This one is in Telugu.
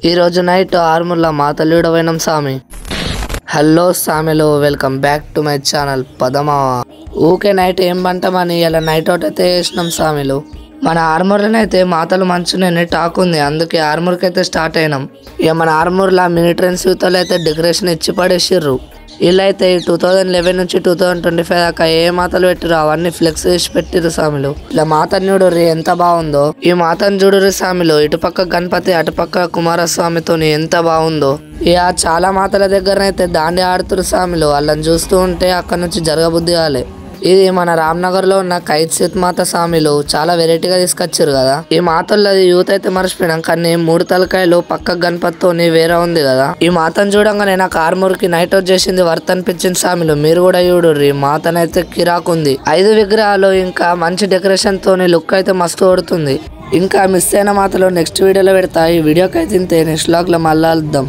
ఈ రోజు నైట్ ఆర్మూర్ల మాతల్లుడ పోయినాం సామి. హలో సామిలు, welcome back to my channel పదమా. ఊకే నైట్ ఏం పంటామని ఇలా నైట్ అవుట్ అయితే వేసినాం సామిలు. మన ఆర్మూర్లోనే అయితే మాతలు మంచునే టాక్ ఉంది, అందుకే ఆర్మూర్కి అయితే స్టార్ట్ అయినాం. ఇక మన ఆర్మూర్లో మినీ ట్రైన్స్ యూతలు అయితే డెకరేషన్ ఇచ్చి పడేసిర్రు. వీళ్ళైతే 2011 నుంచి 2025 దాకా ఏ మాతలు పెట్టిరు అవన్నీ ఫ్లెక్స్ చేసి పెట్టిరు సామిలు. ఇలా మాతను చూడుర్రి ఎంత బాగుందో. ఈ మాతను చూడుర్రి సామిలు, ఇటుపక్క గణపతి అటుపక్క కుమారస్వామితోని ఎంత బాగుందో. ఇక చాలా మాతల దగ్గరనైతే దాండి ఆడుతురు సామిలు. వాళ్ళని చూస్తూ ఉంటే అక్కడ నుంచి జరగబుద్ధి కాలే. ఇది మన రామ్నగర్ లో ఉన్న కైత్సిత్ మాత సామిలు చాలా వెరైటీగా తీసుకొచ్చారు కదా. ఈ మాతల్లది యూత్ అయితే మర్చిపోయినాం, కానీ 3 తలకాయలు పక్క గణపతితోని వేరే ఉంది కదా. ఈ మాతను చూడంగానే నాకు ఆర్మూర్కి నైట్ అవుట్ చేసింది వర్త్ అనిపించింది సామిలు. మీరు కూడా చూడుర్రి, మాతనైతే కిరాకుంది. 5 విగ్రహాలు ఇంకా మంచి డెకరేషన్ తోని లుక్ అయితే మస్తు కొడుతుంది. ఇంకా మిస్ అయిన మాతలో నెక్స్ట్ వీడియోలో పెడతా. ఈ వీడియోకి అయితే ఇంతే, నెక్స్ట్ వ్లాగ్ లో మళ్ళా కలుద్దాం.